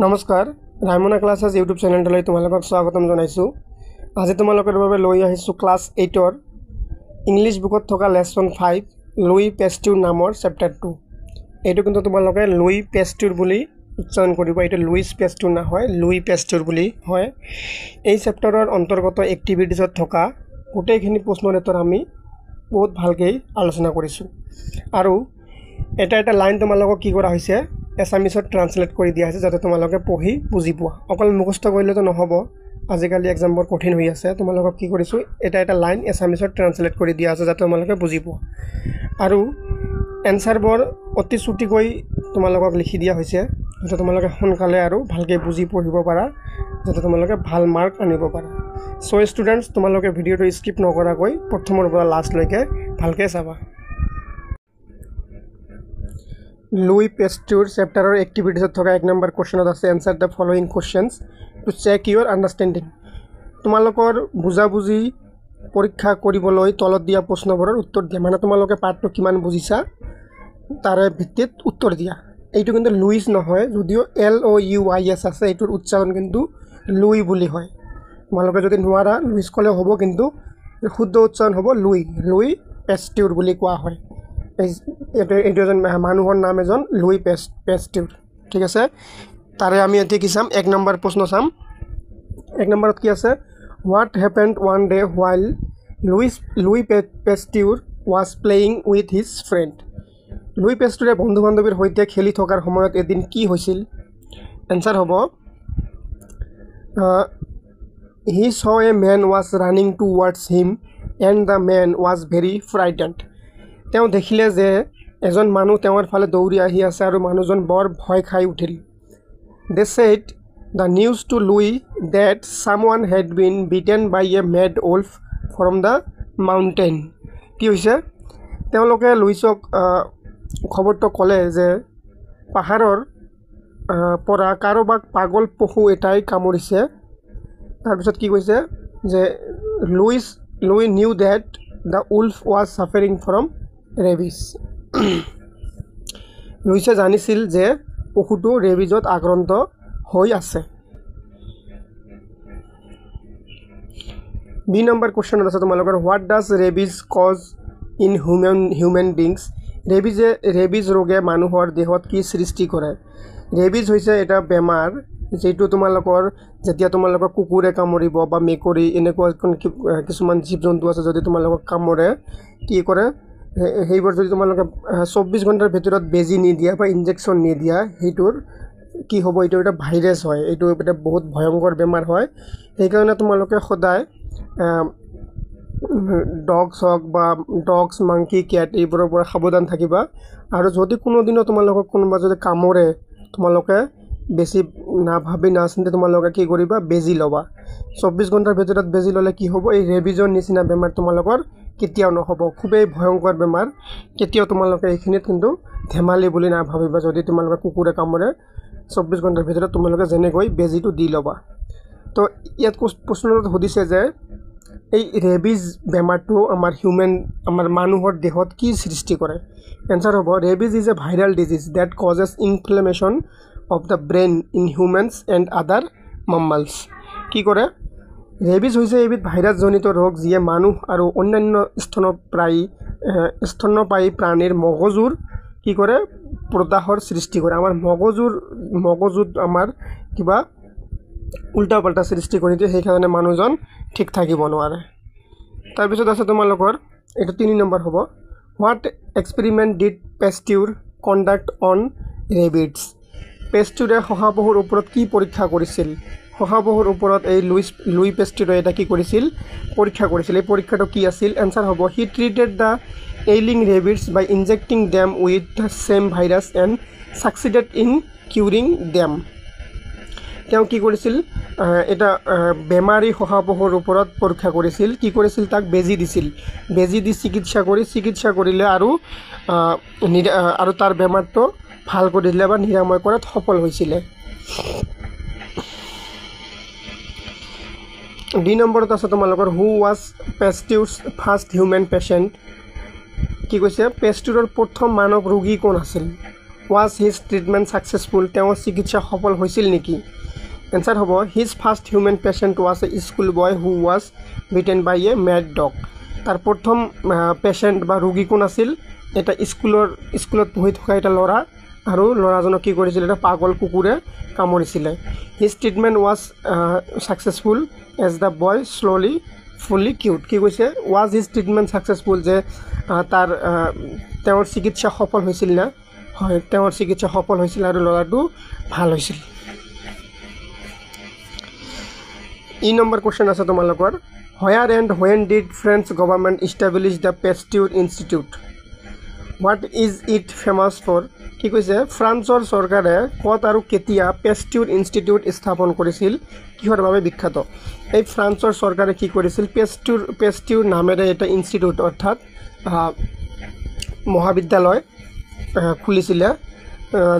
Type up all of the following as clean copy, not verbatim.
নমস্কাৰ Raimona classes YouTube চেনেলটোলৈ তোমালোকক স্বাগতম জনাইছোঁ। আজি তোমালোকৰ বাবে লৈ আহিছোঁ ক্লাছ 8ৰ ইংলিছ বুকত থকা লেসন 5 লুই পেষ্টিউৰ নামৰ চেপ্টাৰ 2। এইটো কিন্তু তোমালোকে লুই পেষ্টিউৰ বুলি উচ্চাৰণ কৰিব। এইটো লুইছ পেষ্টিউৰ নহয়, লুই পেষ্টিউৰ বুলি হয়। এই চেপ্টাৰৰ অন্তৰ্গত এক্টিভিটিছত থকা গোটেইখিনি প্ৰশ্নৰ উত্তৰ আমি বহুত ভালকৈ আলোচনা কৰিছোঁ। আৰু এটা লাইন তোমালোকক কি কৰা হৈছে এছামিছত ট্ৰান্সলেট কৰি দিয়া হৈছে যাতে তোমালোকে পঢ়ি বুজি পোৱা। অকল মুখস্থ কৰিলেতো নহ'ব, আজিকালি এক্সামবোৰ কঠিন হৈ আছে। তোমালোকক কি কৰিছোঁ এটা লাইন এছামিছত ট্ৰান্সলেট কৰি দিয়া আছে যাতে তোমালোকে বুজি পোৱা। আৰু এনচাৰবোৰ অতি চুটিকৈ তোমালোকক লিখি দিয়া হৈছে যাতে তোমালোকে সোনকালে আৰু ভালকৈ বুজি পঢ়িব পাৰা, যাতে তোমালোকে ভাল মাৰ্ক আনিব পাৰা। চ' ষ্টুডেণ্টছ, তোমালোকে ভিডিঅ'টো স্কিপ নকৰাকৈ প্ৰথমৰ পৰা লাষ্টলৈকে ভালকৈ চাবা। লুই পেষ্টিউৰ চেপ্টাৰৰ এক্টিভিটিছত থকা 1 নম্বৰ কুৱেশ্যনত আছে answer the following questions to check your understanding. তোমালোকৰ বুজাবুজি পৰীক্ষা কৰিবলৈ তলত দিয়া প্ৰশ্নবোৰৰ উত্তৰ দিয়া, মানে তোমালোকে পাঠটো কিমান বুজিছা তাৰে ভিত্তিত উত্তৰ দিয়া। এইটো কিন্তু লুইছ নহয়, যদিও LOUIS আছে, এইটোৰ উচ্চাৰণ কিন্তু লুই বুলি হয়। তোমালোকে যদি নোৱাৰা লুইছ ক'লে হ'ব, কিন্তু শুদ্ধ উচ্চাৰণ হ'ব লুই পেষ্টিউৰ বুলি কোৱা হয়। এইটো এজন মানুহৰ নাম এজন লুই পেষ্টিউৰ, ঠিক আছে। তাৰে আমি এতিয়া কি চাম, 1 নম্বৰ প্ৰশ্ন চাম। 1 নম্বৰত কি আছে, what happened one day while Louis Pasteur was playing with his friend. Louis পেষ্টিউৰে বন্ধু বান্ধৱীৰ সৈতে খেলি থকাৰ সময়ত এদিন কি হৈছিল? এনচাৰ হ'ব he saw a man was running towards him and the man was very frightened. তেওঁ দেখিলে যে এজন মানুহ তেওঁৰ ফালে দৌৰি আহি আছে আৰু মানুহজন বৰ ভয় খাই উঠিল। They said the news to Louis that someone had been bitten by a mad wolf from the mountain. কি হৈছে, তেওঁলোকে লুইছক খবৰটো ক'লে যে পাহাৰৰ পৰা কাৰোবাক পাগল পশু এটাই কামুৰিছে। তাৰপিছত কি কৈছে যে Louis knew that the wolf was suffering from rabies. লুইছে জানিছিল যে পশুটো ৰেবিজত আক্ৰান্ত হৈ আছে। 2 নম্বৰ কুৱেশ্যনত আছে তোমালোকৰ what does rabies cause in human beings. Rabies ৰোগে মানুহৰ দেহত কি সৃষ্টি কৰে? ৰেবিজ হৈছে এটা বেমাৰ যিটো তোমালোকৰ যেতিয়া তোমালোকৰ কুকুৰে কামুৰিব বা মেকুৰী এনেকুৱা কিছুমান জীৱ জন্তু আছে, যদি তোমালোকক কামুৰে কি কৰে, সেইবোৰ যদি তোমালোকে 24 ঘণ্টাৰ ভিতৰত বেজি নিদিয়া বা ইনজেকশ্যন নিদিয়া, সেইটোৰ কি হ'ব, এইটো এটা ভাইৰাছ হয়, এইটো এটা বহুত ভয়ংকৰ বেমাৰ হয়। সেইকাৰণে তোমালোকে সদায় ডগছ মাংকি কেট এইবোৰৰ পৰা সাৱধান থাকিবা। আৰু যদি কোনোদিনো তোমালোকক কোনোবা যদি কামোৰে, তোমালোকে বেছি নাভাবি নাচিন্তি তোমালোকে কি কৰিবা, বেজি ল'বা। 24 ঘণ্টাৰ ভিতৰত বেজি ল'লে কি হ'ব, এই ৰেবিজৰ নিচিনা বেমাৰ তোমালোকৰ কেতিয়াও নহ'ব। খুবেই ভয়ংকৰ বেমাৰ, কেতিয়াও তোমালোকে এইখিনিত কিন্তু ধেমালি বুলি নাভাবিবা। যদি তোমালোকে কুকুৰে কামোৰে 24 ঘণ্টাৰ ভিতৰত তোমালোকে যেনেকৈ বেজিটো দি ল'বা। তো ইয়াত প্ৰশ্নত সুধিছে যে এই ৰেবিজ বেমাৰটো আমাৰ মানুহৰ দেহত কি সৃষ্টি কৰে? এনচাৰ হ'ব rabies is a viral disease that causes inflammation of the brain in humans and other mammals. কি কৰে, ৰেবিজ হৈছে এবিধ ভাইৰাছজনিত ৰোগ যিয়ে মানুহ আৰু অন্যান্য স্তন্যপায়ী প্ৰাণীৰ মগজুৰ কি কৰে, প্ৰদাহৰ সৃষ্টি কৰে। আমাৰ মগজুত আমাৰ কিবা উল্টা পাল্টা সৃষ্টি কৰি দিয়ে, সেইকাৰণে মানুহজন ঠিক থাকিব নোৱাৰে। তাৰপিছত আছে তোমালোকৰ এইটো 3 নম্বৰ হ'ব, what experiment did Pasteur conduct on rabbits. পেষ্টিউৰে শহাপহুৰ ওপৰত কি পৰীক্ষা কৰিছিল? শহাপহুৰ ওপৰত এই লুই পেষ্টিউৰে এটা কি কৰিছিল, পৰীক্ষা কৰিছিল। এই পৰীক্ষাটো কি আছিল? এনচাৰ হ'ব he treated the ailing rabbits by injecting them with the same virus and succeeded in curing them. তেওঁ কি কৰিছিল, এটা বেমাৰী শহাপহুৰ ওপৰত পৰীক্ষা কৰিছিল। কি কৰিছিল, তাক বেজি দিছিল। বেজি দি চিকিৎসা কৰিলে আৰু তাৰ বেমাৰটো ভাল কৰি দিলে বা নিৰাময় কৰাত সফল হৈছিলে। 2 নম্বৰত আছে তোমালোকৰ who was Pasteur's first human patient. কি কৈছে, পেষ্টিউৰৰ প্ৰথম মানৱ ৰোগী কোন আছিল? was his treatment successful? তেওঁৰ চিকিৎসা সফল হৈছিল নেকি? এনসার হ'ব his first human patient was a school boy who was bitten by a mad dog. তাৰ প্ৰথম পেশেন্ট বা ৰোগী কোন আছিল? এটা স্কুলত পঢ়ি থকা এটা ল'ৰা আৰু ল'ৰাজনক কি কৰিছিল? এটা পাগল কুকুৰে কামুৰিছিলে. his treatment was successful as the boy slowly fully cured. কি কৈছে? was his treatment successful? যে তেওঁৰ চিকিৎসা সফল হৈছিল না? হয়, তেওঁৰ চিকিৎসা সফল হৈছিল আৰু ল'ৰাটো ভাল হৈছিল. ই নম্বৰ কোৱেশ্চন আছে তোমালোকৰ. where and when did French government establish the Pasteur Institute? what is it famous for? কি কৈছে? ফ্ৰান্সৰ চৰকাৰে ক'ত আৰু কেতিয়া পেষ্টিউৰ ইনষ্টিটিউট স্থাপন কৰিছিল? কিহৰ বাবে বিখ্যাত? এই ফ্ৰান্সৰ চৰকাৰে কি কৰিছিল? পেষ্টিউৰ নামেৰে এটা ইনষ্টিটিউট অৰ্থাৎ মহাবিদ্যালয় খুলিছিলে,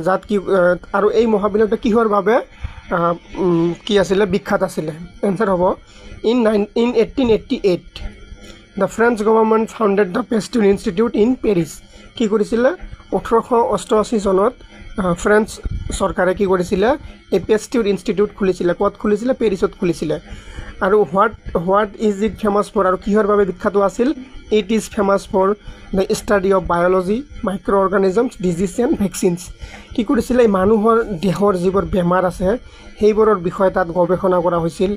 যাত কি আৰু এই মহাবিদ্যালয়টো কিহৰ বাবে কি আছিলে? বিখ্যাত আছিলে. এনসাৰ হ'ব in 1888 the French government founded the Pasteur Institute in Paris. কি কৰিছিলে? 1888 চনত ফ্ৰেন্স চৰকাৰে কি কৰিছিলে? এই পেষ্টিউৰ ইনষ্টিটিউট খুলিছিলে. ক'ত খুলিছিলে? পেৰিছত খুলিছিলে. আৰু what is it famous for? আৰু কিহৰ বাবে বিখ্যাত আছিল? It is famous for the study of biology, micro' organisms, disease and vaccines. কি কৰিছিলে? এই মানুহৰ দেহৰ যিবোৰ বেমাৰ আছে সেইবোৰৰ বিষয়ে তাত গৱেষণা কৰা হৈছিল.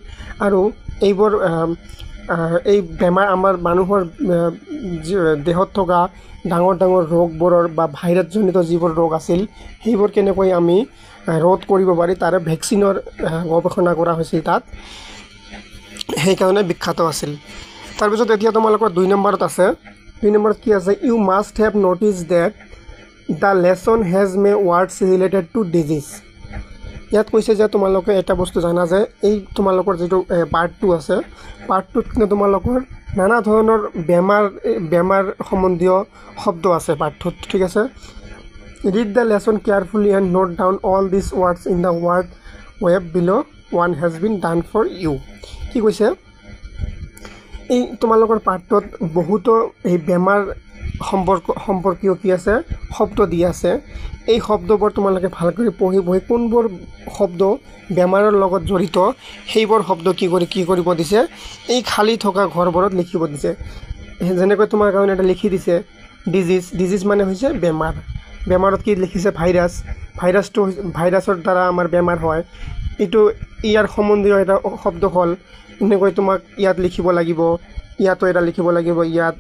আৰু এইবোৰ এই বেমাৰ আমাৰ মানুহৰ দেহত থকা ডাঙৰ ডাঙৰ ৰোগবোৰৰ বা ভাইৰাছজনিত যিবোৰ ৰোগ আছিল সেইবোৰ কেনেকৈ আমি ৰোধ কৰিব পাৰি তাৰে ভেকচিনৰ গৱেষণা কৰা হৈছিল তাত, সেইকাৰণে বিখ্যাত আছিল. তাৰপিছত এতিয়া তোমালোকৰ 2 নম্বৰত আছে. 2 নম্বৰত কি আছে? You must have notice that the lesson has may words related to disease. ইয়াত কৈছে যে তোমালোকে এটা বস্তু জানা যে এই তোমালোকৰ যিটো পাৰ্ট 2 আছে, পাৰ্ট 2ত কিন্তু তোমালোকৰ নানা ধৰণৰ বেমাৰ সম্বন্ধীয় শব্দ আছে পাৰ্ট 2ত. ঠিক আছে, read the lesson carefully and note down all this words in the word web below' one has been done for you. কি কৈছে? এই তোমালোকৰ পাৰ্টত বহুতো এই বেমাৰ সম্পৰ্কীয় কি আছে? শব্দ দি আছে. এই শব্দবোৰ তোমালোকে ভালকৈ পঢ়ি কোনবোৰ শব্দ বেমাৰৰ লগত জড়িত সেইবোৰ শব্দ কি কৰিব দিছে? এই খালী থকা ঘৰবোৰত লিখিব দিছে. যেনেকৈ তোমাৰ কাৰণে এটা লিখি দিছে ডিজিজ মানে হৈছে বেমাৰ. বেমাৰত কি লিখিছে? ভাইৰাছৰ দ্বাৰা আমাৰ বেমাৰ হয়. এইটো ইয়াৰ সম্বন্ধীয় এটা শব্দ হ'ল. এনেকৈ তোমাক ইয়াত লিখিব লাগিব, ইয়াতো এটা লিখিব লাগিব,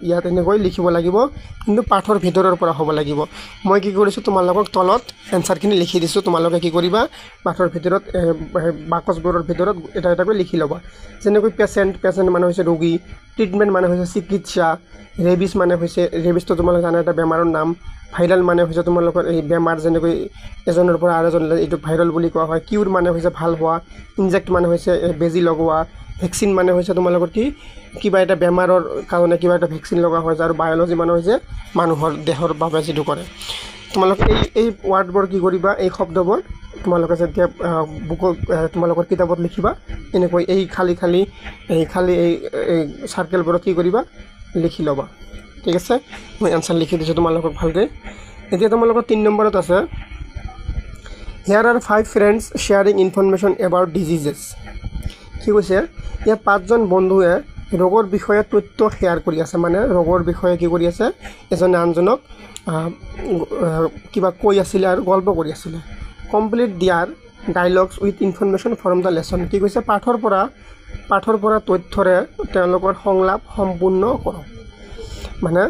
ইয়াত এনেকৈ লিখিব লাগিব, কিন্তু পাঠৰ ভিতৰৰ পৰা হ'ব লাগিব. মই কি কৰিছোঁ? তোমালোকক তলত এনচাৰখিনি লিখি দিছোঁ. তোমালোকে কি কৰিবা? পাঠৰ ভিতৰত বাকচবোৰৰ ভিতৰত এটা এটাকৈ লিখি ল'বা. যেনেকৈ পেচেণ্ট মানে হৈছে ৰোগী, ট্ৰিটমেণ্ট মানে হৈছে চিকিৎসা, ৰেবিছ মানে হৈছে, ৰেবিছটো তোমালোকে জানা এটা বেমাৰৰ নাম, ভাইৰাল মানে হৈছে তোমালোকৰ এই বেমাৰ, যেনেকৈ এজনৰ পৰা আৰু এজনলৈ এইটো ভাইৰাল বুলি কোৱা হয়, কিউৰ মানে হৈছে ভাল হোৱা, ইনজেক্ট মানে হৈছে বেজী লগোৱা, ভেকচিন মানে হৈছে তোমালোকৰ কি কিবা এটা বেমাৰৰ কাৰণে কিবা এটা ভেকচিন লগা হয়, আৰু বায়'লজি মানে হৈছে মানুহৰ দেহৰ বাবে যিটো কৰে. তোমালোকে এই ৱাৰ্ডবোৰ কি কৰিবা? এই শব্দবোৰ তোমালোকে যেতিয়া বুকত তোমালোকৰ কিতাপত লিখিবা, এনেকৈ এই খালী এই চাৰ্কেলবোৰত কি কৰিবা? লিখি ল'বা. ঠিক আছে, মই এনচাৰ লিখি দিছোঁ তোমালোকক ভালকৈ. এতিয়া তোমালোকৰ 3 নম্বৰত আছে. Here are 5 friends sharing information about diseases. কি কৈছে? ইয়াত 5জন বন্ধুৱে ৰোগৰ বিষয়ে তথ্য শ্বেয়াৰ কৰি আছে. মানে ৰোগৰ বিষয়ে কি কৰি আছে? এজনে আনজনক কিবা কৈ আছিলে আৰু গল্প কৰি আছিলে. Complete their dialogues with information from the lesson. কি কৈছে? পাঠৰ পৰা তথ্যৰে তেওঁলোকৰ সংলাপ সম্পূৰ্ণ কৰক. মানে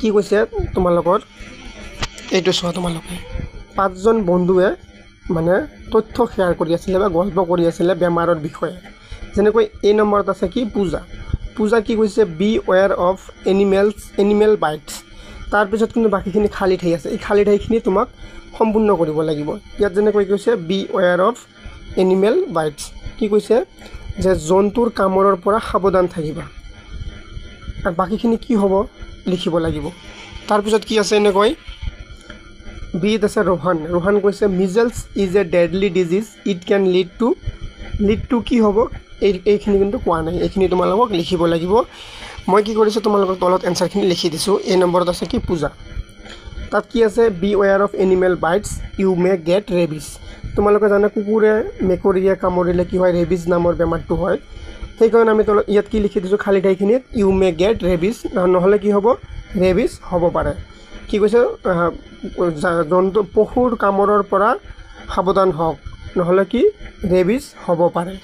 কি কৈছে? তোমালোকৰ এইটো চোৱা, তোমালোকে 5জন বন্ধুৱে মানে তথ্য শ্বেয়াৰ কৰি আছিলে বা গল্প কৰি আছিলে বেমাৰৰ বিষয়ে. যেনেকৈ এই নম্বৰত আছে কি? পূজা কি কৈছে? Be wary of animal bites. তাৰপিছত কিন্তু বাকীখিনি খালী ঠাই আছে. এই খালী ঠাইখিনি তোমাক সম্পূৰ্ণ কৰিব লাগিব. ইয়াত যেনেকৈ কৈছে be wary of animal bites. কি কৈছে? যে জন্তুৰ কামোৰৰ পৰা সাৱধান থাকিবা. আৰু বাকীখিনি কি হ'ব? লিখিব লাগিব. তাৰপিছত কি আছে? এনেকৈ বিত আছে ৰোহান কৈছে measles is a deadly disease, it can lead to কি হ'ব? এইখিনি কিন্তু কোৱা নাই. এইখিনি তোমালোকক লিখিব লাগিব. মই কি কৰিছোঁ? তোমালোকক তলত এনচাৰখিনি লিখি দিছোঁ. এই নম্বৰত আছে কি? পূজা. তাত কি আছে beware of animal bites you may get rabies তোমালোকে জানা কুকুৰে মেকুৰীয়ে কামুৰিলে কি হয় ৰেবিছ নামৰ বেমাৰটো হয় সেইকাৰণে আমি তলত ইয়াত কি লিখি দিছোঁ খালী ঠাইখিনিত ইউ মে গেট ৰেবিছ নহ'লে কি হ'ব ৰেবিছ হ'ব পাৰে কি কৈছে জন্তু পশুৰ কামোৰৰ পৰা সাৱধান হওক নহ'লে কি ৰেবিছ হ'ব পাৰে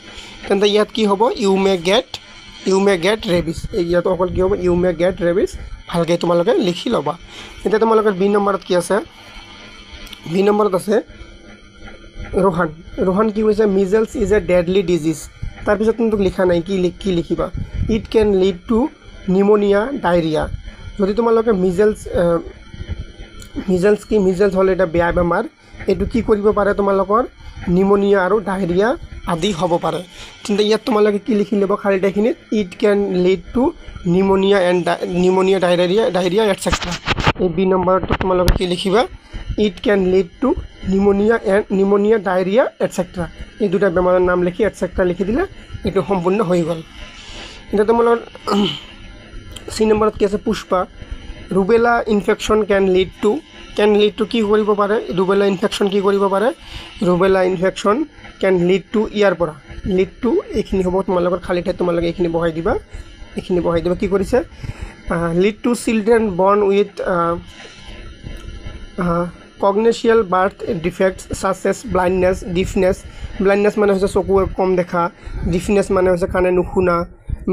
তেন্তে ইয়াত কি হ'ব ইউ মে গেট ৰেবিছ ইয়াত অকল কি হ'ব ইউ মে গেট ৰেবিছ ভালকৈ তোমালোকে লিখি ল'বা এতিয়া তোমালোকৰ বি নম্বৰত কি আছে বি নম্বৰত আছে ৰোহান কি কৈছে measles is a deadly disease তাৰপিছত কিন্তু লিখা নাই কি লিখিবা it can lead to pneumonia diarrhoea যদি তোমালোকে মিজেলছ হ'লে এটা বেয়া বেমাৰ এইটো কি কৰিব পাৰে তোমালোকৰ নিউমনিয়া আৰু ডায়েৰিয়া আদি হ'ব পাৰে কিন্তু ইয়াত তোমালোকে কি লিখি ল'ব খালী ঠাইখিনিত it can lead to pneumonia diarrhoea etcetera এই বি নম্বৰটো তোমালোকে কি লিখিবা it can lead to pneumonia diarrhoea etcetera এই দুটা বেমাৰৰ নাম লিখি এটচেট্ৰা লিখি দিলে এইটো সম্পূৰ্ণ হৈ গ'ল এতিয়া তোমালোকৰ চি নম্বৰত কি আছে Pushpa rubella infection can lead to কি কৰিব পাৰে ৰুবেলা ইনফেকশ্যন কি কৰিব পাৰে rubella infection can lead to ইয়াৰ পৰা লিড টু এইখিনি হ'ব তোমালোকৰ খালী ঠাইত তোমালোকে এইখিনি বহাই দিবা কি কৰিছে lead to children born with congenital birth defects such as blindness মানে হৈছে চকু কম দেখা ডিফনেছ মানে হৈছে কাণে নুশুনা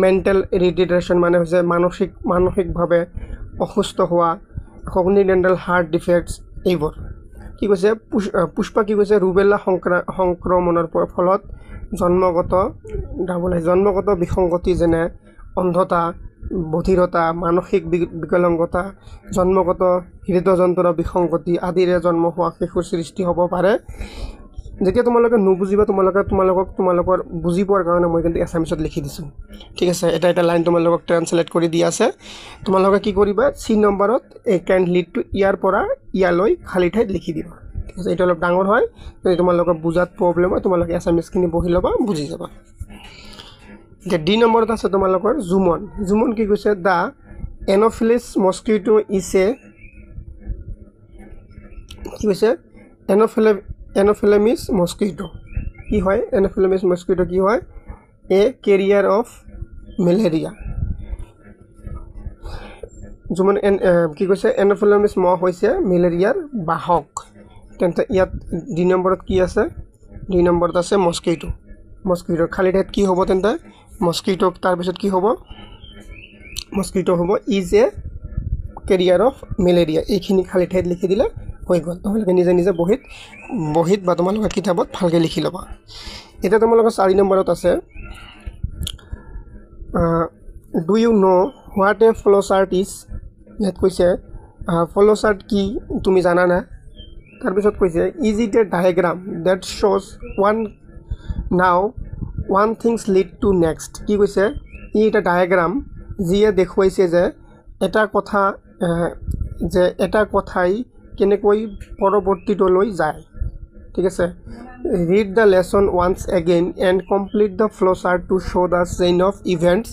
মেণ্টেল ৰিটাৰ্ডেশ্যন মানে হৈছে মানসিকভাৱে অসুস্থ হোৱা কগনিটেণ্টেল হাৰ্ট ডিফেক্টছ এইবোৰ কি কৈছে পুষ্পা কি কৈছে ৰুবেলা সংক্ৰমণৰ ফলত জন্মগত বিসংগতি যেনে অন্ধতা বধিৰতা মানসিক বিকলাংগতা জন্মগত হৃদযন্ত্ৰৰ বিসংগতি আদিৰে জন্ম হোৱা শিশুৰ সৃষ্টি হ'ব পাৰে যেতিয়া তোমালোকে নুবুজিবা তোমালোকৰ বুজি পোৱাৰ কাৰণে মই কিন্তু এছামিছত লিখি দিছোঁ ঠিক আছে এটা লাইন তোমালোকক ট্ৰান্সলেট কৰি দিয়া আছে তোমালোকে কি কৰিবা চি নম্বৰত এই কেন লিড টু ইয়াৰ পৰা ইয়ালৈ খালী ঠাইত লিখি দিবা ঠিক আছে এইটো অলপ ডাঙৰ হয় যদি তোমালোকৰ বুজাত প্ৰব্লেম হয় তোমালোকে এছামিছখিনি বহি ল'বা বুজি যাবা এতিয়া ডি নম্বৰত আছে তোমালোকৰ জুমন কি কৈছে the Anopheles mosquito is a কি কৈছে এন'ফিলেমিছ মস্কিটো কি হয় এন'ফিলেমিছ মস্কিটো কি হয় এ কেৰিয়াৰ অফ মেলেৰিয়া জুমন কি কৈছে এন'ফিলেমিছ মহ হৈছে মেলেৰিয়াৰ বাহক তেন্তে ইয়াত ডি নম্বৰত কি আছে ডি নম্বৰত আছে মস্কিটো খালী ঠাইত কি হ'ব তেন্তে মস্কিটো তাৰপিছত কি হ'ব মস্কিটো হ'ব is a career of malaria এইখিনি খালী ঠাইত লিখি দিলে হৈ গ'ল তোমালোকে নিজে বহীত বা তোমালোকৰ কিতাপত ভালকৈ লিখি ল'বা এতিয়া তোমালোকৰ 4 নম্বৰত আছে do you know' what a flowchart is ইয়াত কৈছে ফ্ল'চাৰ্ট কি তুমি জানানা তাৰপিছত কৈছে is it a diagram that শ্ব'জ one things lead to next কি কৈছে ই এটা ডায়েগ্ৰাম যিয়ে দেখুৱাইছে যে এটা কথাই কেনেকৈ পৰৱৰ্তীটোলৈ যায় ঠিক আছে read the lesson once again and complete the flowchart to show' the chain of events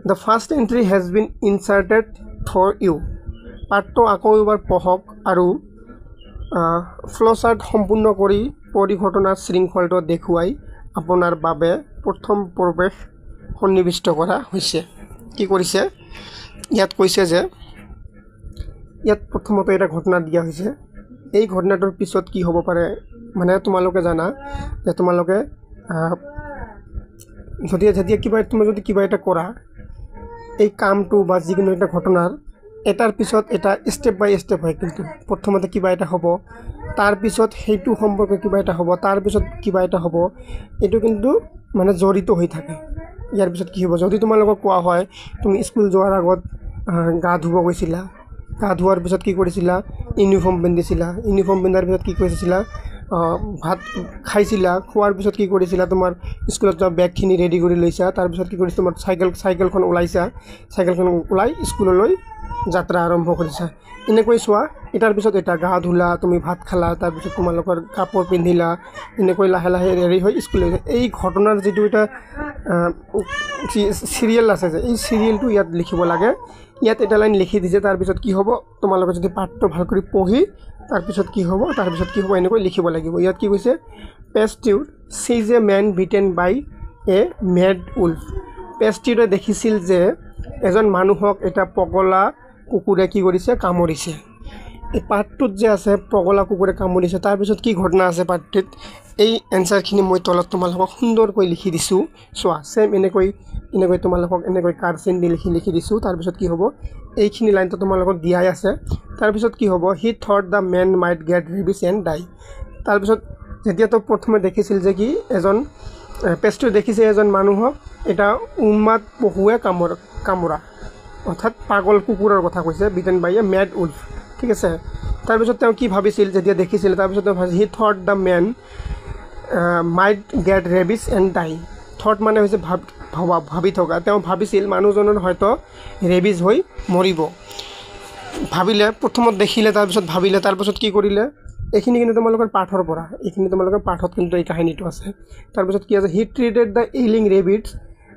the first entry has been inserted for you পাঠটো আকৌ এবাৰ পঢ়ক আৰু ফ্ল'চাৰ্ট সম্পূৰ্ণ কৰি পৰিঘটনাৰ শৃংখলটো দেখুৱাই আপোনাৰ বাবে প্ৰথম প্ৰৱেশ সন্নিৱিষ্ট কৰা হৈছে কি কৰিছে ইয়াত কৈছে যে ইয়াত প্ৰথমতে এটা ঘটনা দিয়া হৈছে এই ঘটনাটোৰ পিছত কি হ'ব পাৰে মানে তোমালোকে জানা যে তোমালোকে তুমি যদি কিবা এটা কৰা এই কামটো বা যিকোনো এটা ঘটনাৰ এটাৰ পিছত এটা ষ্টেপ বাই ষ্টেপ হয় কিন্তু প্ৰথমতে কিবা এটা হ'ব তাৰপিছত সেইটো সম্পৰ্কে কিবা এটা হ'ব তাৰপিছত কিবা এটা হ'ব এইটো কিন্তু মানে জড়িত হৈ থাকে ইয়াৰ পিছত কি হ'ব যদি তোমালোকক কোৱা হয় তুমি স্কুল যোৱাৰ আগত গা ধুব গৈছিলা গা ধোৱাৰ পিছত কি কৰিছিলা ইউনিফৰ্ম পিন্ধিছিলা ইউনিফৰ্ম পিন্ধাৰ পিছত কি কৰিছিলা ভাত খাইছিলা খোৱাৰ পিছত কি কৰিছিলা তোমাৰ স্কুলত যোৱা বেগখিনি ৰেডি কৰি লৈছা তাৰপিছত কি কৰিছা তোমাৰ চাইকেলখন ওলাইছা চাইকেলখন ওলাই স্কুললৈ যাত্ৰা আৰম্ভ কৰিছা এনেকৈ চোৱা এটাৰ পিছত এটা গা ধুলা তুমি ভাত খালা তাৰপিছত তোমালোকৰ কাপোৰ পিন্ধিলা এনেকৈ লাহে লাহে ৰেডি হৈ স্কুললৈ এই ঘটনাৰ যিটো এটা সিৰিয়েল আছে যে এই সিৰিয়েলটো ইয়াত লিখিব লাগে ইয়াত এটা লাইন লিখি দিছে তাৰপিছত কি হ'ব তোমালোকে যদি পাঠটো ভাল কৰি পঢ়ি তাৰপিছত কি হ'ব এনেকৈ লিখিব লাগিব ইয়াত কি কৈছে পেষ্টিউৰ sees a man beaten by a mad wolf পেষ্টিউৰে দেখিছিল যে এজন মানুহক এটা পগলা কুকুৰে কি কৰিছে কামুৰিছে এই পাঠটোত যে আছে পগলা কুকুৰে কামুৰিছে তাৰপিছত কি ঘটনা আছে পাঠটোত এই এনসাৰখিনি মই তলত তোমালোকক সুন্দৰকৈ লিখি দিছোঁ চোৱা সেম এনেকৈ তোমালোকক এনেকৈ কাৰ্ড চিন দি লিখি দিছোঁ তাৰপিছত কি হ'ব এইখিনি লাইনটো তোমালোকক দিয়াই আছে তাৰপিছত কি হ'ব he thought the man might get rabies and die তাৰপিছত যেতিয়া তো প্ৰথমে দেখিছিল যে কি এজন পেষ্টটো দেখিছে এজন মানুহক এটা উন্মাদ পহুৱে কামুৰা অৰ্থাৎ পাগল কুকুৰৰ কথা কৈছে beaten by a made Wolf ঠিক আছে তাৰপিছত তেওঁ কি ভাবিছিল যেতিয়া দেখিছিল তাৰপিছত তেওঁ he thought the man might get rabies and die thought মানে হৈছে ভাবি থকা তেওঁ ভাবিছিল মানুহজনৰ হয়তো ৰেবিছ হৈ মৰিব ভাবিলে প্ৰথমত দেখিলে তাৰপিছত ভাবিলে তাৰপিছত কি কৰিলে এইখিনি কিন্তু তোমালোকৰ পাঠৰ পৰা এইখিনি তোমালোকৰ পাঠত কিন্তু এই কাহিনীটো আছে তাৰপিছত কি আছে he treated the ailing rabbits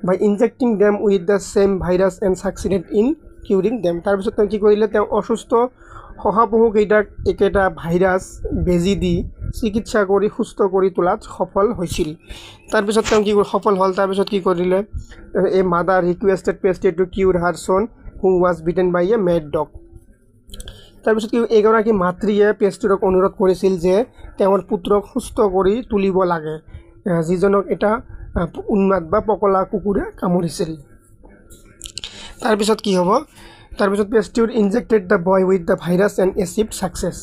by injecting them with the same virus and succeeded in curing them তাৰপিছত তেওঁ কি কৰিলে তেওঁ অসুস্থ শহাপহুকেইটাক একেটা ভাইৰাছ বেজি দি চিকিৎসা কৰি সুস্থ কৰি তোলাত সফল হৈছিল তাৰপিছত তেওঁ কি সফল হ'ল তাৰপিছত কি কৰিলে a mother requested Pasteur to cure her son who was bitten by a mad dog তাৰপিছত কি এগৰাকী মাতৃয়ে পেষ্টিউৰক অনুৰোধ কৰিছিল যে তেওঁৰ পুত্ৰক সুস্থ কৰি তুলিব লাগে যিজনক এটা উন্মাদ বা পগলা কুকুৰে কামুৰিছিল তাৰপিছত কি হ'ব তাৰপিছত Pasteur injected the boy with the virus and achieved success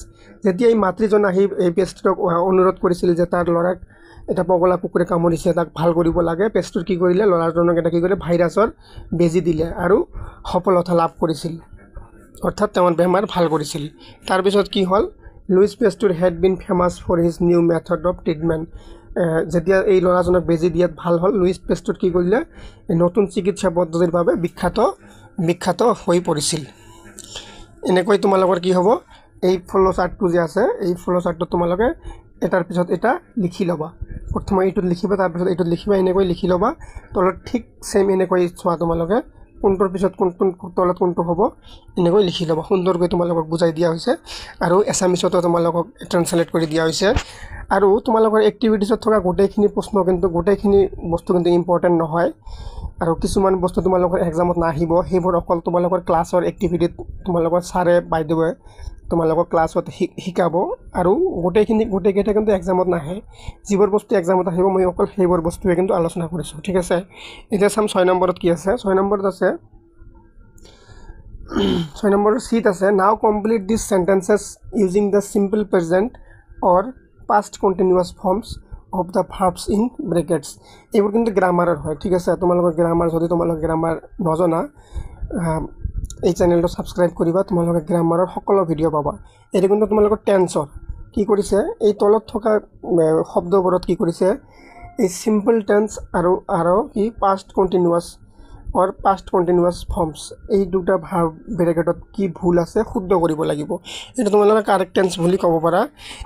যেতিয়া এই মাতৃজন আহি এই পেষ্টিউৰক অনুৰোধ কৰিছিল যে তাৰ ল'ৰাক এটা পগলা কুকুৰে কামুৰিছে তাক ভাল কৰিব লাগে পেষ্টিউৰ কি কৰিলে ল'ৰাজনক এটা কি কৰিলে ভাইৰাছৰ বেজি দিলে আৰু সফলতা লাভ কৰিছিল অৰ্থাৎ তেওঁৰ বেমাৰ ভাল কৰিছিল তাৰপিছত কি হ'ল Louis Pasteur had been famous for his new method of treatment যেতিয়া এই ল'ৰাজনক বেজি দিয়াত ভাল হ'ল লুইছ পেষ্টিউৰ কি কৰিলে নতুন চিকিৎসা পদ্ধতিৰ বাবে বিখ্যাত হৈ পৰিছিল এনেকৈ তোমালোকৰ কি হ'ব এই ফ্লো চাৰ্টটো যে আছে এই ফ্লো চাৰ্টটো তোমালোকে এটাৰ পিছত এটা লিখি ল'বা প্ৰথমে এইটোত লিখিবা তাৰপিছত এইটোত লিখিবা এনেকৈ লিখি ল'বা তলত ঠিক সেম এনেকৈ চোৱা তোমালোকে কোনটোৰ পিছত কোনটো তলত কোনটো হ'ব এনেকৈ লিখি ল'বা সুন্দৰকৈ তোমালোকক বুজাই দিয়া হৈছে আৰু এছামিছতো তোমালোকক ট্ৰান্সলেট কৰি দিয়া হৈছে আৰু তোমালোকৰ এক্টিভিটিছত থকা গোটেইখিনি প্ৰশ্ন কিন্তু গোটেইখিনি বস্তু কিন্তু ইম্পৰ্টেণ্ট নহয় আৰু কিছুমান বস্তু তোমালোকৰ এক্সামত নাহিব সেইবোৰ অকল তোমালোকৰ ক্লাছৰ এক্টিভিটিত তোমালোকৰ ছাৰে বাইদেৱে তোমালোকৰ ক্লাছত শিকাব আৰু গোটেইকেইটা কিন্তু এক্সামত নাহে যিবোৰ বস্তু এক্সামত আহিব মই অকল সেইবোৰ বস্তুৱে কিন্তু আলোচনা কৰিছোঁ ঠিক আছে এতিয়া চাম 6 নম্বৰত কি আছে 6 নম্বৰত আছে 6 নম্বৰৰ চিট আছে now complete this sentences using the simple present or past continuous forms of the verbs in brackets এইবোৰ কিন্তু গ্ৰামাৰৰ হয় ঠিক আছে তোমালোকৰ গ্ৰামাৰ যদি তোমালোক গ্ৰামাৰ নজনা এই চ্যানেলটো সাবস্ক্ৰাইব কৰিবা তোমালোকে গ্ৰামাৰৰ সকলো ভিডিও পাবা এটো কিন্তু তোমালোকৰ টেন্সৰ কি কৰিছে এই তলত থকা শব্দবোৰত কি কৰিছে এই সিম্পল টেন্স আৰু কি past কন্টিনিউয়াছ or past continuous forms এই দুটা ভাৰ্ব ব্ৰ্যাকেটত কি ভুল আছে শুদ্ধ কৰিব লাগিব এটা তোমালোকে কাৰেক্ট টেন্স বুলি ক'ব পাৰা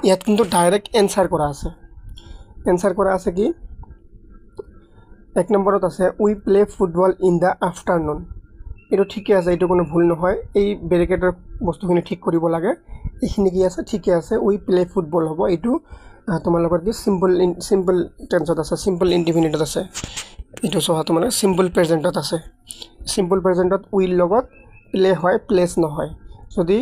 ইয়াত কিন্তু ডাইৰেক্ট এনসাৰ কৰা আছে কি এক নম্বৰত আছে we play football in the afternoon এটো ঠিকই আছে এটো কোনো ভুল নহয় এই ব্ৰ্যাকেটৰ বস্তুখিনি ঠিক কৰিব লাগে এইখিনি কি আছে ঠিকই আছে উই প্লে ফুটবল হ'ব এটো তোমালোকৰ কি সিম্পল টেন্সত আছে সিম্পল ইনডিফিনিটত আছে এটো সহ তোমাৰ সিম্পল প্ৰেজেন্টত আছে সিম্পল প্ৰেজেন্টত উইল লগত প্লে হয় প্লেস নহয় যদি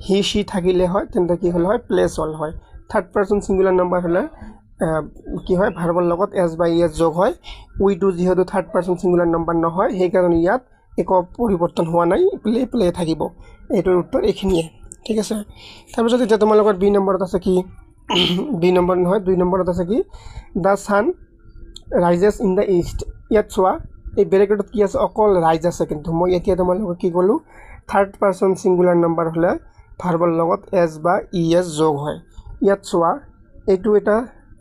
হি সি থাকিলে হয় তেন্তে কি হল হয় প্লেস হল হয় থার্ড পারসন সিঙ্গুলার নাম্বার হলে কি হয় ভাৰ্বৰ লগত এস বাই এস যোগ হয় উই টু যেহেতু থাৰ্ড পাৰসন সিঙ্গুলাৰ নাম্বাৰ নহয় সেই কাৰণে ইয়াত এক পৰিৱৰ্তন হোৱা নাই প্লে থাকিব এটোৰ উত্তৰ এইখিনিয়ে ঠিক আছে তাৰপিছত এতিয়া তোমালোকৰ বি নম্বৰত আছে কি বি নম্বৰ নহয় 2 নম্বৰত আছে কি দা সান ৰাইজেস ইন দা ইস্ট ইয়াত চোৱা এই ব্র্যাকেটত কি আছে অকল রাইজ আছে কিন্তু মই এতিয়া তোমালোকক কি কলো থার্ড পারসন সিঙ্গুলার নাম্বার হলে ভাৰ্বৰ লগত এস বা ইএস যোগ হয় ইয়াত চোৱা এইটো এটা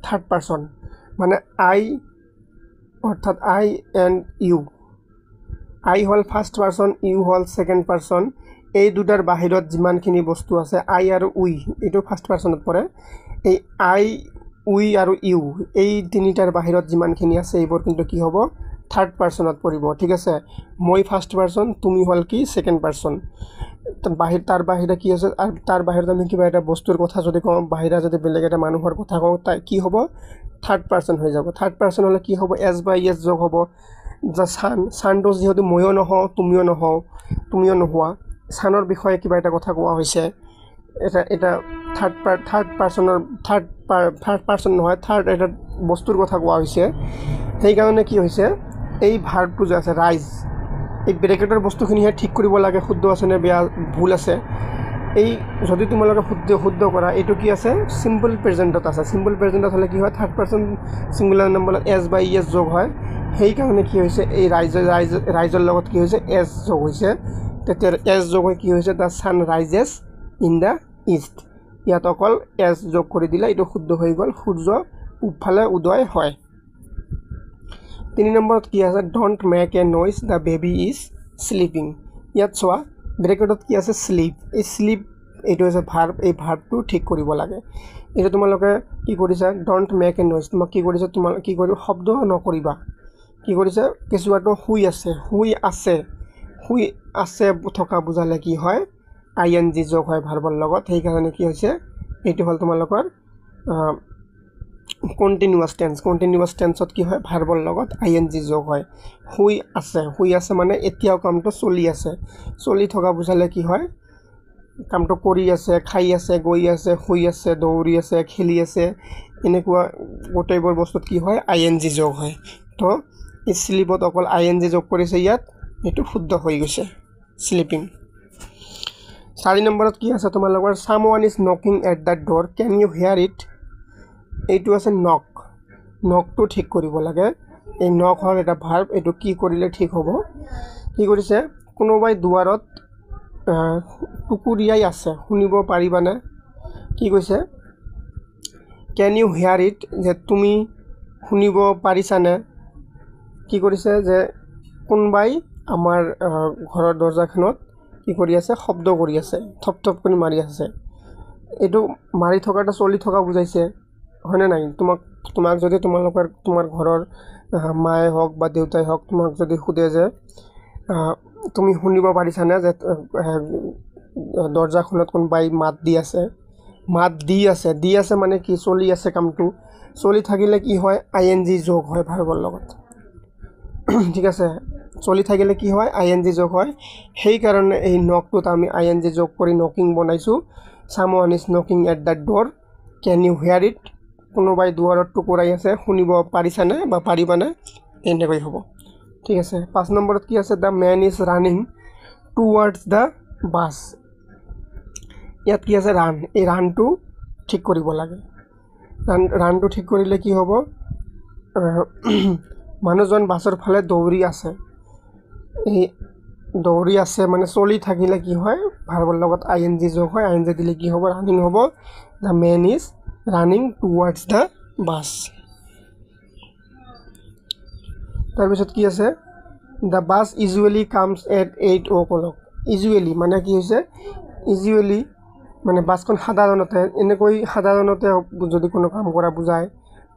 থার্ড পারসন মানে আই অর্থাৎ আই এন্ড ইউ আই হল ফার্স্ট পারসন ইউ হল সেকেন্ড পারসন এই দুটাৰ বাহিৰত যিমানখিনি বস্তু আছে আই আৰু উই এটো ফাৰ্স্ট পাৰসনত পৰে এই আই উই আৰু ইউ এই তিনিটাৰ বাহিৰত যিমানখিনি আছে এইবোৰ কিন্তু কি হ'ব থাৰ্ড পাৰ্চনত পৰিব ঠিক আছে মই ফাৰ্ষ্ট পাৰ্চন তুমি হল কি সেকেন্ড পাৰ্চন তাৰ বাহিৰে কি আছে তাৰ বাহিৰত আমি কিবা এটা বস্তুৰ কথা যদি কওঁ বাহিৰা যদি বেলেগ এটা মানুহৰ কথা কওঁ তাই কি হ'ব থাৰ্ড পাৰ্চন হৈ যাব থাৰ্ড পাৰ্চন হলে কি হ'ব এছ বাই এছ যোগ হ'ব যা সানটো যেহেতু ময়ো নহওঁ তুমিও নহওঁ তুমিও নোহোৱা সানৰ বিষয়ে কিবা এটা কথা কোৱা হৈছে এটা থাৰ্ড পাৰ্চন নহয় থাৰ্ড এটা বস্তুৰ কথা কোৱা হৈছে সেইকাৰণে কি হৈছে এই ভাৰ্বটো যে আছে ৰাইজ এই ব্ৰেকেটৰ বস্তুখিনিহে ঠিক কৰিব লাগে শুদ্ধ আছে নে বেয়া ভুল আছে এই যদি তোমালোকে শুদ্ধ কৰা এইটো কি আছে সিম্পল প্ৰেজেন্টত আছে সিম্পল প্ৰেজেন্টত হলে কি হয় থাৰ্ড পাৰ্চন সিঙ্গুলাৰ নম্বৰত এছ বাই এছ যোগ হয় সেইকাৰণে কি হৈছে এই ৰাইজৰ লগত কি হৈছে এছ যোগ হৈছে তেতিয়া এছ যোগ হৈ কি হৈছে the sun rises in the east ইয়াত অকল এছ যোগ কৰি দিলে এইটো শুদ্ধ হৈ গ'ল সূৰ্য পূবফালে উদয় হয় 3 নম্বৰত কি আছে don't make a noise the baby is sleeping ইয়াত চোৱা ব্ৰেকেটত কি আছে স্লিপ এই স্লিপ এইটো আছে ভাৰ্ব এই ভাৰ্বটো ঠিক কৰিব লাগে এটা তোমালোকে কি কৰিছা ডোন্ট মেক এ নয়েজ তোমাক কি কৰিছা তোমাক কি কৰিব শব্দ নকৰিবা কি কৰিছা কেঁচুৱাটো শুই আছে থকা বুজালে কি হয় আইএনজি যোগ হয় ভাৰ্বৰ লগত সেইকাৰণে কি হৈছে এইটো হল তোমালোকৰ কন্টিনিউয়াস টেন্সত কি হয় ভাৰ্বৰ লগত আইএনজি যোগ হয় শুই আছে মানে এতিয়াও কামটো চলি থকা বুজালে কি হয় কামটো কৰি আছে খাই আছে গৈ আছে শুই আছে দৌৰি আছে খেলি আছে এনেকুৱা গোটেইবোৰ বস্তুত কি হয় আইএনজি যোগ হয় তো এই স্লিপত অকল আইএনজি যোগ কৰিছে ইয়াত এটো শুদ্ধ হৈ গৈছে স্লিপিং 4 নম্বৰত কি আছে তোমালোকৰ someone is knocking at the door can you hear it এইটো আছে নকটো ঠিক কৰিব লাগে এই নক হল এটা ভাৰ্ব এটো কি কৰিলে ঠিক হ'ব কি কৰিছে কোনোবাই দুৱাৰত টুকুৰিয়াই আছে শুনিব পাৰিবানে কি কৈছে can you hear it যে তুমি শুনিব পাৰিছানে কি কৰিছে যে কোনবাই আমাৰ ঘৰৰ দৰজাখনত কি কৰি আছে শব্দ কৰি আছে থপ কৰি মাৰি আছে এটো মাৰি থকাটা চলি থকা বুজাইছে হয়নে নাই তোমাক যদি তোমাৰ ঘৰৰ মায়ে হওক বা দেউতাই হওক তোমাক যদি খুদে যে তুমি শুনিব পাৰিছানে যে দৰজাখনত কোনবাই মাত দি আছে মানে কি চলি আছে কামটো চলি থাকিলে কি হয় আইএনজি যোগ হয় ভাৰ্বৰ লগত ঠিক আছে চলি থাকিলে কি হয় আইএনজি যোগ হয় সেই কাৰণে এই নকটোত আমি আইএনজি যোগ কৰি নকিং বনাইছো someone is knocking at the door can you hear it কোনোবাই দুৱাৰত টুকুৰাই আছে শুনিব পাৰিছানে বা পাৰিবানে এনেকৈ হ'ব ঠিক আছে 5 নম্বৰত কি আছে the man is running towards the bus ইয়াত কি আছে রান এই রানটো ঠিক কৰিব লাগে ৰানটো ঠিক কৰিলে কি হ'ব মানুহজন বাছৰ ফালে দৌৰি আছে মানে চলি থাকিলে কি হয় ভাৰ্বৰ লগত আইএনজি যোগ হয় আইএনজি দিলে কি হ'ব ৰানিং হ'ব the man is running towards the bus তাৰ পিছত কি আছে the bus usually comes at 8 o'clock usually মানে কি হৈছে usually মানে বাছখন সাধাৰণতে যদি কোনো কাম কৰা বুজায়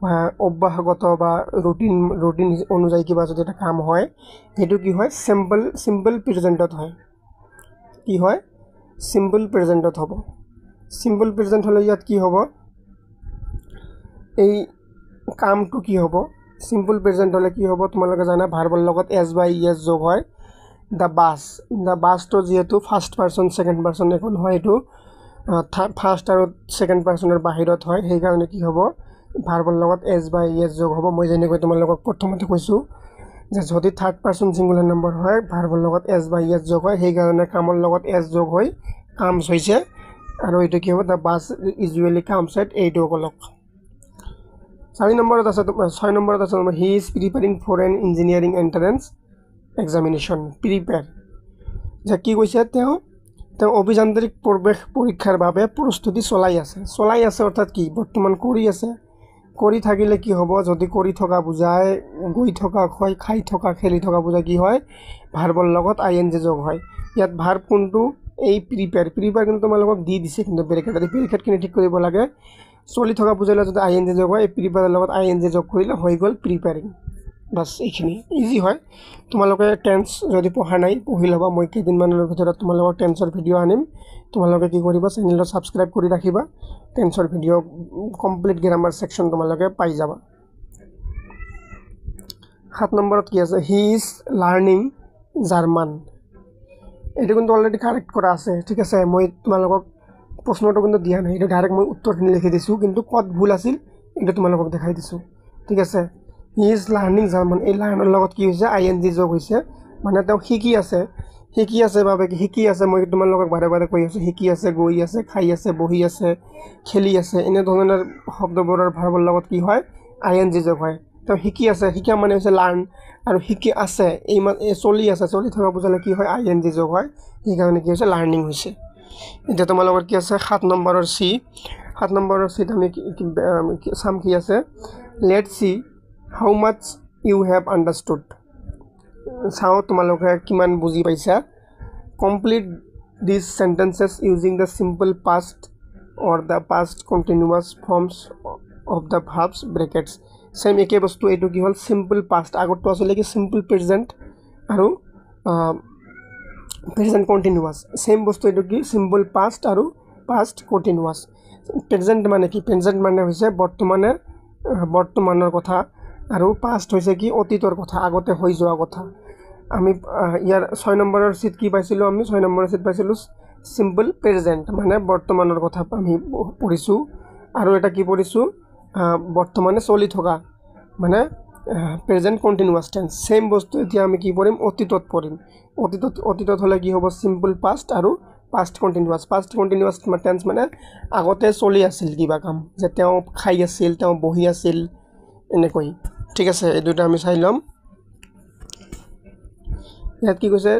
বা অভ্যাসগত বা ৰুটিন অনুযায়ী কিবা যদি এটা কাম হয় হেতু কি হয় সিম্পল প্ৰেজেন্টত হয় কি হয় সিম্পল প্ৰেজেন্টত হ'ব সিম্পল প্ৰেজেন্ট হলে ইয়াত কি হ'ব এই কামটো কি হ'ব সিম্পল প্ৰেজেন্ট হলে কি হ'ব তোমালোকে জানা ভাৰ্বৰ লগত এছ বাই এছ যোগ হয় the bus তো যেহেতু ফাৰ্স্ট পাৰসন সেকেন্ড পাৰসন এখন হয় এটো ফাৰ্স্ট আৰু সেকেন্ড পাৰসনৰ বাহিৰত হয় সেই কাৰণে কি হ'ব ভাৰ্বৰ লগত এছ বাই এছ যোগ হ'ব মই যেনেকৈ তোমালোকক প্ৰথমতে কৈছো যে যদি থাৰ্ড পাৰসন সিঙ্গুলাৰ নম্বৰ হয় ভাৰ্বৰ লগত এছ বাই এছ যোগ হয় সেই কাৰণে কামৰ লগত এছ যোগ হৈ কামছ হৈছে আৰু এটো কি হ'ব the bus usually comes at 8 o'clock 6 নম্বৰত আছে he is preparing for an engineering entrance examination prepare যে কি কৈছে তেওঁ অভিযান্ত্ৰিক প্ৰবেশ পৰীক্ষাৰ বাবে প্ৰস্তুতি চলাই আছে অৰ্থাৎ কি বৰ্তমান কৰি থাকিলে কি হ'ব যদি কৰি থকা বুজায় গৈ থকা হয় খাই থকা খেলি থকা বুজায় কি হয় ভাৰ্বৰ লগত আইএনজি যোগ হয় ইয়াত ভাৰ্ব কোনটো এই প্ৰিপেয়াৰ কিন্তু তোমালোকক দি দিছে কিন্তু ব্ৰেকেট কিনে ঠিক কৰিব লাগে চলি থকা বুজালে যদি আইএনজি যোগ হয় এই প্ৰিপেয়াৰৰ লগত আইএনজি যোগ কৰিলে হৈ গ'ল প্ৰিপেয়াৰিং বাস এইখিনি ইজি হয় তোমালোকে টেন্স যদি পঢ়া নাই পঢ়ি ল'বা মই কেইদিনমানৰ ভিতৰত তোমালোকৰ টেন্সৰ ভিডিঅ' আনিম তোমালোকে কি কৰিবা চেনেলটো সাবস্ক্ৰাইব কৰি ৰাখিবা টেন্সৰ ভিডিঅ' কমপ্লিট গ্ৰামাৰ সেকশন তোমালোকে পাই যাবা 7 নম্বৰত কি আছে হি ইজ লাৰ্নিং জাৰ্মান এটো কিন্তু অলৰেডি কাৰেক্ট কৰা আছে ঠিক আছে মই তোমালোকক প্ৰশ্নটো কিন্তু দিয়া নাই এটা ডাইৰেক্ট মই উত্তৰখিনি লিখি দিছো কিন্তু কত ভুল আছিল এটা তোমালোকক দেখাই দিছো ঠিক আছে হি ইজ লাৰ্নিং জাৰ্মান এই লাৰ্ণৰ লগত কি হৈছে আইএনজি যোগ হৈছে মানে তেওঁ শিকি আছে বাবে শিকি আছে মই তোমালোকক বাৰে বাৰে কৈ আছো শিকি আছে গৈ আছে খাই আছে বহি আছে খেলি আছে এনে ধৰণৰ শব্দবোৰৰ ভাৰ্বৰ লগত কি হয় আইএনজি যোগ হয় তো শিকি আছে শিকা মানে হৈছে লাৰ্ন আৰু শিকি আছে এই চলি থকা বুজালে কি হয় আইএনজি যোগ হয় এই কাৰণে কি হৈছে লাৰ্নিং হৈছে এটা তোমালোকৰ কি আছে 7 নম্বৰৰ সি 7 নম্বৰৰ সি আমি সাম কি আছে let's see how much you have understood চাও তোমালোকে কিমান বুজি পাইছা complete this sentences using the simple past or the past continuous forms of the verbs brackets same একে বস্তু এটো কি হল সিম্পল পাস্ট আগতো আসলে কি সিম্পল প্রেজেন্ট আৰু প্ৰেজেন্ট কন্টিনিউয়াস সেম বস্তু এটো কি সিম্পল পাস্ট আৰু পাস্ট কন্টিনিউয়াস প্ৰেজেন্ট মানে কি প্ৰেজেন্ট মানে হৈছে বৰ্তমানৰ কথা আৰু পাস্ট হৈছে কি অতীতৰ কথা আগতে হৈ যোৱা কথা আমি ইয়াৰ 6 নম্বৰৰ সিট কি পাইছিলো আমি 6 নম্বৰৰ সিট পাইছিলো সিম্পল প্ৰেজেন্ট মানে বৰ্তমানৰ কথা আমি পঢ়িছো আৰু এটা কি পঢ়িছো বৰ্তমানে চলি থকা মানে প্রেজেন্ট কন্টিনিউয়াস টেন্স সেম বস্তু এতিয়া আমি কি পঢ়িম অতীতত পঢ়িম অতীতত হলে কি হ'ব সিম্পল পাস্ট আৰু পাস্ট কন্টিনিউয়াস টেন্স মানে আগতে চলি আছিল কিবা কাম যে তেওঁ খাই আছিল তেওঁ বহি আছিল এনেকৈ ঠিক আছে এই দুটা আমি চাই লম ইয়াত কি কৈছে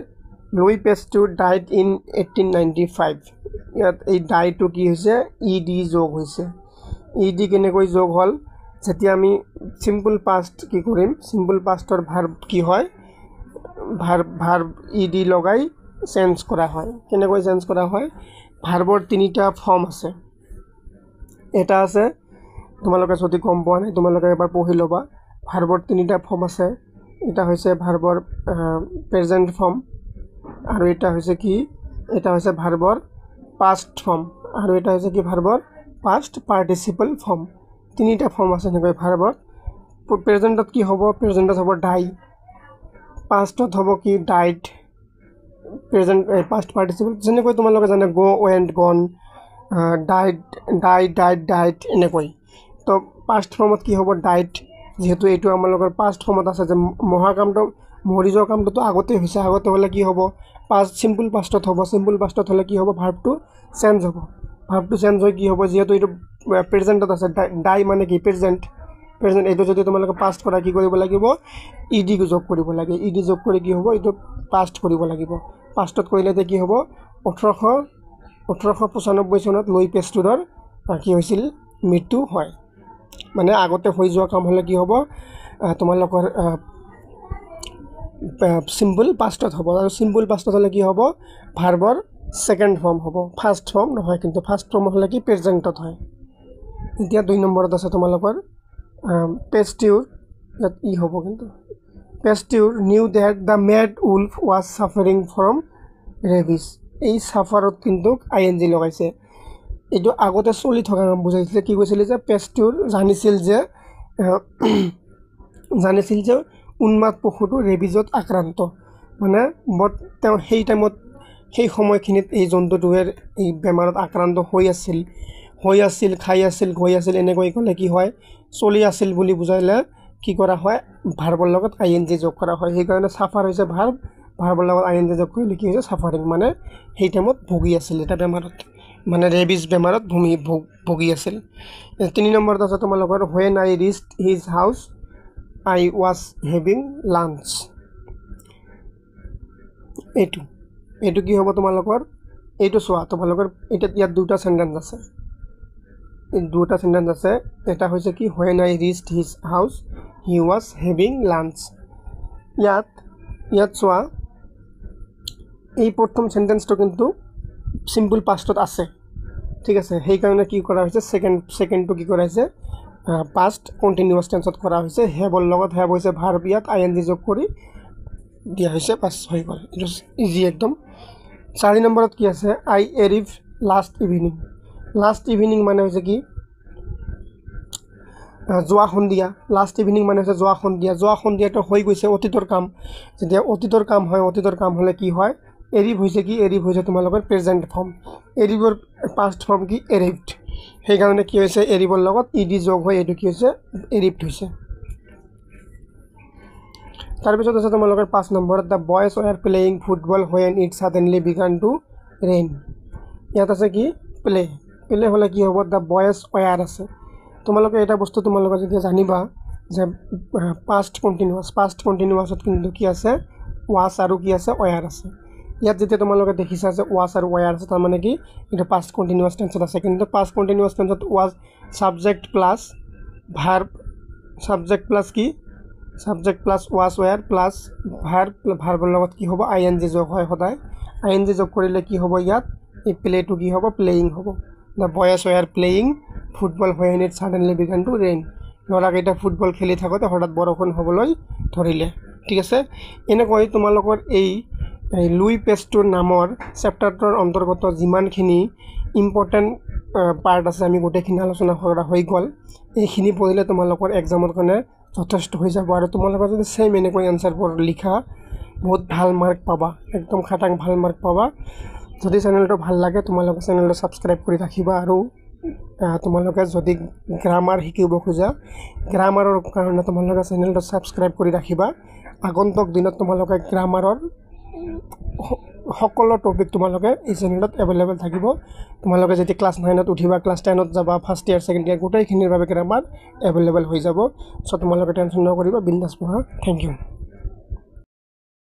লুই পেস্তুৰ ডাইড ইন 1895 ইয়াত এই ডাইটো কি হৈছে ইডি যোগ হৈছে ইডি কেনেকৈ যোগ হল যেতিয়া আমি সিম্পল পাস্ট কি কৰিম সিম্পল পাস্টৰ ভাৰ্ব কি হয় ভাৰ্ব ইডি লগাই চেঞ্জ কৰা হয় কেনেকৈ চেঞ্জ কৰা হয় ভাৰ্বৰ তিনিটা ফৰ্ম আছে এটা আছে তোমালোকে যদি গম পোৱা নাই তোমালোকে এবাৰ পঢ়ি লবা ভাৰ্বৰ তিনিটা ফৰ্ম আছে এটা হৈছে ভাৰ্বৰ প্ৰেজেন্ট ফৰ্ম আৰু এটা হৈছে কি এটা হৈছে ভাৰ্বৰ পাস্ট ফৰ্ম আৰু এটা হৈছে কি ভাৰ্বৰ পাস্ট পাৰ্টিসিপল ফৰ্ম তিনিটা ফৰ্ম আছে নেকৈ ভাৰ্বৰ প্রেজেন্টত কি হ'ব প্রেজেন্টত হ'ব ডাই পাস্টত হ'ব কি ডাইড প্রেজেন্ট পাস্ট পার্টিসিপল যেনেকৈ তোমালোকে জানে গো ওয়েন্ট গন ডাইড এনেকৈ তো পাস্ট ফর্মত কি হ'ব ডাইড যেহেতু এইটো আমালোকৰ পাস্ট ফৰ্মত আছে যে মহাকামটো মৰি যোৱা কামটো আগতে হৈছে আগতে হলে কি হ'ব পাস্ট সিম্পল পাস্টত হ'ব সিম্পল পাস্টত হলে কি হ'ব ভার্বটো চেঞ্জ হ'ব ভার্বটো চেঞ্জ হৈ কি হ'ব যেহেতু এইটো প্রেজেন্টত আছে ডাই মানে কি প্রেজেন্ট এইটো যদি তোমালোকে পাস্ট কৰা কি কৰিব লাগিব ইডি যোগ কৰিব লাগে ইডি যোগ কৰি কি হ'ব এইটো পাস্ট কৰিব লাগিব পাস্টত কৰিলে কি হ'ব 1895 চনত লুই পেস্তুৰৰ কি হৈছিল মৃত্যু হয় মানে আগতে হৈ যোৱা কাম হলে কি হ'ব তোমালোকৰ সিম্পল পাস্টত হ'ব আৰু সিম্পল পাস্টত হলে কি হ'ব ভাৰ্বৰ সেকেন্ড ফৰ্ম হ'ব ফাৰ্স্ট ফৰ্ম নহয় কিন্তু ফাৰ্স্ট ফৰ্ম হলে কি প্ৰেজেন্টত হয় এতিয়া 2 নম্বৰত আছে তোমালোকৰ পেস্টিউৰ ইয়াত ই হ'ব কিন্তু Pasteur knew that the mad wolf was suffering from rabies এই সাফাৰত কিন্তু আইএনজি লগাইছে এইটো আগতে চলি থকা নাম বুজাইছে কি কৈছিল যে পেস্টিউৰ জানিছিল যে উন্মাদ পশুটো ৰেবিজত আক্ৰান্ত মানে তেওঁ সেই টাইমত সেই সময়খিনিত এই জন্তুটোৰ এই বেমাৰত আক্ৰান্ত হৈ আছিল খাই আছিল গৈ আছিল এনেকৈ ক'লে কি হয় চলি আছিল বুলি বুজাইলে কি কৰা হয় ভাৰ্বৰ লগত আইএনজি যোগ কৰা হয় সেই কাৰণে সাফাৰ হৈছে ভাৰ্বৰ লগত আইএনজি যোগ কৰিলে কি হৈছে সাফাৰিং মানে সেই টাইমত ভুগি আছিল এটা বেমাৰত মানে ৰেবিস বেমাৰত ভুগি আছিল 3 নম্বৰত আছে তোমালোকৰ when I reached his house I was having lunch এইটো কি হ'ব তোমালোকৰ এইটো চোৱা তোমালোকৰ এটা ইয়াত দুটা সেন্টেন্স আছে এটা হৈছে কি when I reached his house he was having lunch ইয়াত চোৱা এই প্ৰথম সেন্টেন্সটো কিন্তু সিম্পল পাস্টত আছে ঠিক আছে সেই কাৰণে কি কৰা হৈছে সেকেন্ডটো কি কৰা হৈছে পাষ্ট কণ্টিনিউৱাছ টেন্সত কৰা হৈছে হেভৰ লগত হেভ হৈছে ভাৰ্ব ইয়াত আইএনজি যোগ কৰি দিয়া হৈছে পাছ হৈ গ'ল এইটো ইজি একদম 4 নম্বৰত কি আছে আই এৰিভ লাষ্ট ইভিনিং মানে হৈছে কি যোৱা সন্ধিয়া লাষ্ট ইভিনিং মানে হৈছে যোৱা সন্ধিয়াটো হৈ গৈছে অতীতৰ কাম যেতিয়া অতীতৰ কাম হয় অতীতৰ কাম হ'লে কি হয় এৰিভ হৈছে কি এৰিভ হৈছে তোমালোকৰ প্ৰেজেন্ট ফৰ্ম এৰিভৰ পাষ্ট ফৰ্ম কি এৰিভড সেইকাৰণে কি হৈছে এৰিভৰ লগত ইডি যোগ হৈ এইটো কি হৈছে এৰিভড হৈছে তাৰপিছত আছে তোমালোকৰ 5 নম্বৰত the boys were playing football when it suddenly began to rain ইয়াত আছে কি প্লে হ'লে কি হ'ব দ্য বয়জ ওয়াৰ আছে তোমালোকে এটা বস্তু তোমালোকে যেতিয়া জানিবা যে পাষ্ট কণ্টিনিউৱাছত কিন্তু কি আছে ওয়াজ আৰু কি আছে ওয়াৰ আছে ইয়াত যেতিয়া তোমালোকে দেখিছা যে ওয়াজ আৰু ওয়াৰ আছে তাৰ মানে কি এটা পাষ্ট কণ্টিনিউৱাছ টেন্সত আছে কিন্তু পাষ্ট কণ্টিনিউৱাছ টেন্সত was subject plus verb subject plus কি subject plus was were plus ভাৰ্বৰ লগত কি হ'ব আইএনজি যোগ হয় সদায় আইএনজি যোগ কৰিলে কি হ'ব ইয়াত এই প্লেটো কি হ'ব প্লেয়িং হ'ব the boys were playing football when it suddenly began to rain ল'ৰাকেইটা ফুটবল খেলি থাকোঁতে হঠাৎ বৰষুণ হ'বলৈ ধৰিলে ঠিক আছে এনেকৈ তোমালোকৰ এই লুই পেষ্টুৰ নামৰ চেপ্টাৰটোৰ অন্তৰ্গত যিমানখিনি ইম্পৰ্টেণ্ট পাৰ্ট আছে আমি গোটেইখিনি আলোচনা কৰা হৈ গ'ল এইখিনি পঢ়িলে তোমালোকৰ এক্সামৰ কাৰণে যথেষ্ট হৈ যাব আৰু তোমালোকে যদি সেম এনেকৈ এনসাৰবোৰ লিখা বহুত ভাল মাৰ্ক পাবা একদম খাটাং ভাল মাৰ্ক পাবা যদি চেনেলটো ভাল লাগে তোমালোকে চেনেলটো সাবস্ক্ৰাইব কৰি ৰাখিবা আৰু তোমালোকে যদি গ্ৰামাৰ শিকিব খোজা গ্ৰামাৰৰ কাৰণে তোমালোকে চেনেলটো সাবস্ক্ৰাইব কৰি ৰাখিবা আগন্তুক দিনত তোমালোকে গ্ৰামাৰৰ সকলো টপিক তোমালোকে এই চেনেলত এভেইলেবল থাকিব তোমালোকে যদি ক্লাছ 9ত উঠিবা ক্লাছ 10ত যাবা ফাৰ্ষ্ট ইয়াৰ সেকেন্ড ইয়াৰ গোটেইখিনিৰ বাবে গ্ৰামাৰ এভেইলেবল হৈ যাব সো তোমালোকে টেনচন নকৰিবা বিন্দাছ পঢ়া থ্যাংক ইউ